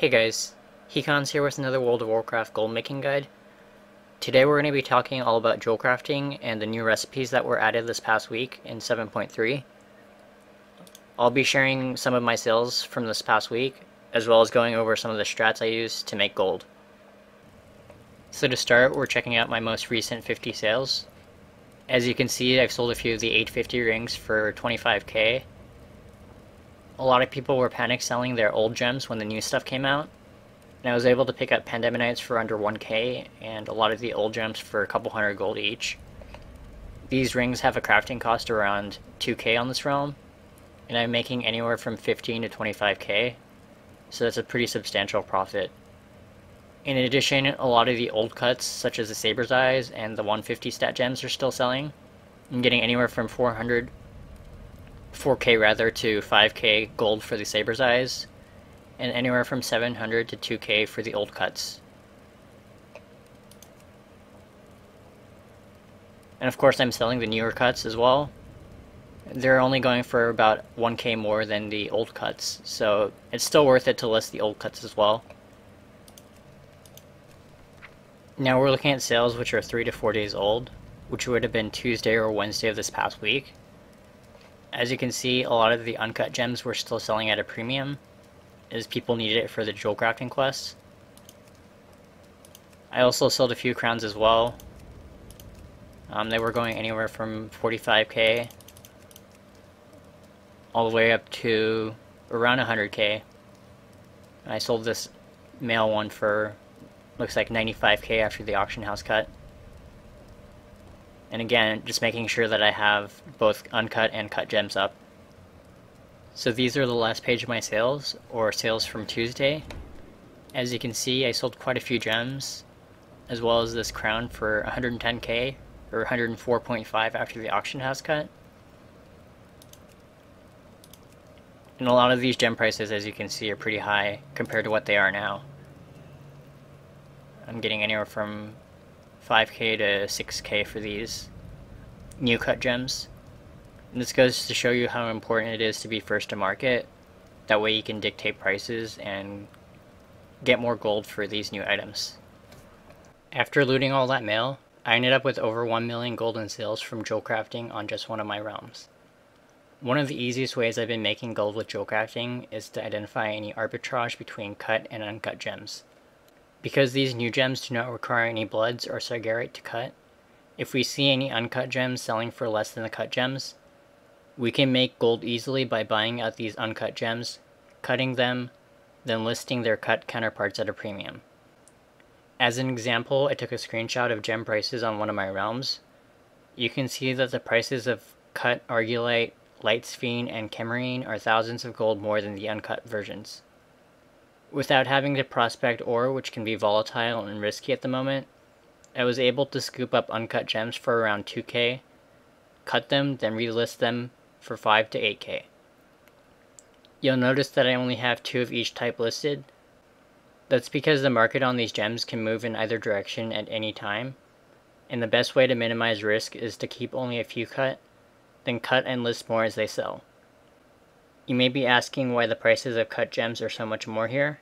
Hey guys, Hecon's here with another World of Warcraft gold making guide. Today we're going to be talking all about Jewelcrafting and the new recipes that were added this past week in 7.3. I'll be sharing some of my sales from this past week, as well as going over some of the strats I use to make gold. So to start, we're checking out my most recent 50 sales. As you can see, I've sold a few of the 850 rings for 25k. A lot of people were panic selling their old gems when the new stuff came out, and I was able to pick up Pandemonites for under 1k and a lot of the old gems for a couple hundred gold each. These rings have a crafting cost around 2k on this realm, and I'm making anywhere from 15 to 25k, so that's a pretty substantial profit. In addition, a lot of the old cuts, such as the Saber's Eyes and the 150 stat gems, are still selling. I'm getting anywhere from 4k rather to 5k gold for the Saber's Eyes, and anywhere from 700 to 2k for the old cuts. And of course I'm selling the newer cuts as well. They're only going for about 1k more than the old cuts, so it's still worth it to list the old cuts as well. Now we're looking at sales which are 3 to 4 days old, which would have been Tuesday or Wednesday of this past week. As you can see, a lot of the uncut gems were still selling at a premium, as people needed it for the Jewelcrafting quests. I also sold a few crowns as well. They were going anywhere from 45k all the way up to around 100k. And I sold this male one for, looks like 95k after the auction house cut. And again, just making sure that I have both uncut and cut gems up. So these are the last page of my sales, or sales from Tuesday. As you can see, I sold quite a few gems, as well as this crown for 110k, or 104.5 after the auction house cut. And a lot of these gem prices, as you can see, are pretty high compared to what they are now. I'm getting anywhere from 5k to 6k for these new cut gems. And this goes to show you how important it is to be first to market. That way you can dictate prices and get more gold for these new items. After looting all that mail, I ended up with over 1 million gold in sales from Jewelcrafting on just one of my realms. One of the easiest ways I've been making gold with Jewelcrafting is to identify any arbitrage between cut and uncut gems. Because these new gems do not require any bloods or sargerite to cut, if we see any uncut gems selling for less than the cut gems, we can make gold easily by buying out these uncut gems, cutting them, then listing their cut counterparts at a premium. As an example, I took a screenshot of gem prices on one of my realms. You can see that the prices of cut Argillite, Light Sphene, and Camarine are thousands of gold more than the uncut versions. Without having to prospect ore, which can be volatile and risky at the moment, I was able to scoop up uncut gems for around 2k, cut them, then relist them for 5 to 8k. You'll notice that I only have 2 of each type listed. That's because the market on these gems can move in either direction at any time, and the best way to minimize risk is to keep only a few cut, then cut and list more as they sell. You may be asking why the prices of cut gems are so much more here.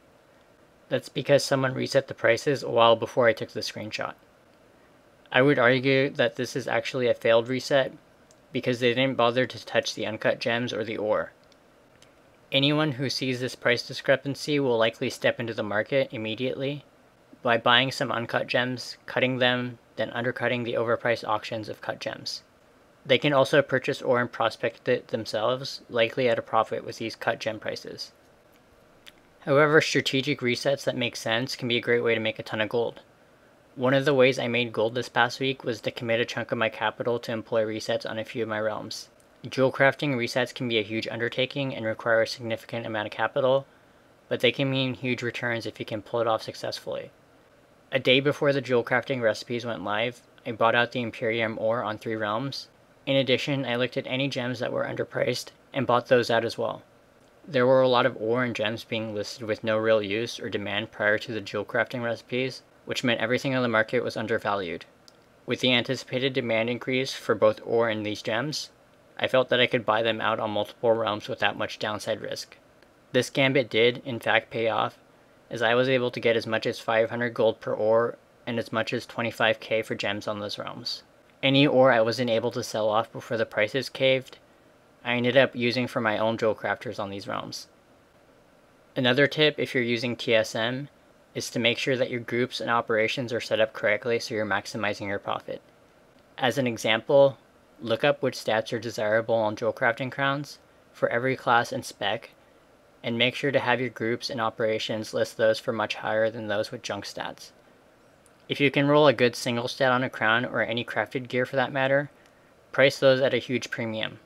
That's because someone reset the prices a while before I took the screenshot. I would argue that this is actually a failed reset because they didn't bother to touch the uncut gems or the ore. Anyone who sees this price discrepancy will likely step into the market immediately by buying some uncut gems, cutting them, then undercutting the overpriced auctions of cut gems. They can also purchase ore and prospect it themselves, likely at a profit with these cut gem prices. However, strategic resets that make sense can be a great way to make a ton of gold. One of the ways I made gold this past week was to commit a chunk of my capital to employ resets on a few of my realms. Jewelcrafting resets can be a huge undertaking and require a significant amount of capital, but they can mean huge returns if you can pull it off successfully. A day before the Jewelcrafting recipes went live, I bought out the Imperium ore on 3 realms. In addition, I looked at any gems that were underpriced and bought those out as well. There were a lot of ore and gems being listed with no real use or demand prior to the Jewelcrafting recipes, which meant everything on the market was undervalued. With the anticipated demand increase for both ore and these gems, I felt that I could buy them out on multiple realms without much downside risk. This gambit did, in fact, pay off, as I was able to get as much as 500 gold per ore and as much as 25k for gems on those realms. Any ore I wasn't able to sell off before the prices caved, I ended up using for my own jewel crafters on these realms. Another tip if you're using TSM is to make sure that your groups and operations are set up correctly so you're maximizing your profit. As an example, look up which stats are desirable on Jewelcrafting crowns for every class and spec, and make sure to have your groups and operations list those for much higher than those with junk stats. If you can roll a good single stat on a crown, or any crafted gear for that matter, price those at a huge premium.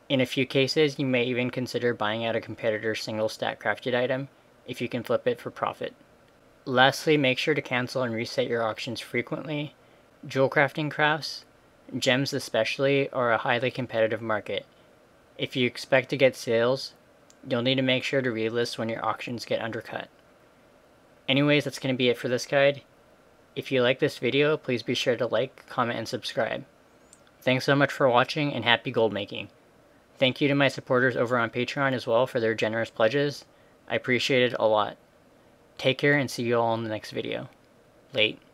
In a few cases, you may even consider buying out a competitor's single stat crafted item if you can flip it for profit. Lastly, make sure to cancel and reset your auctions frequently. Jewel crafting crafts, gems especially, are a highly competitive market. If you expect to get sales, you'll need to make sure to relist when your auctions get undercut. Anyways, that's going to be it for this guide. If you like this video, please be sure to like, comment, and subscribe. Thanks so much for watching, and happy gold making. Thank you to my supporters over on Patreon as well for their generous pledges. I appreciate it a lot. Take care and see you all in the next video. Late.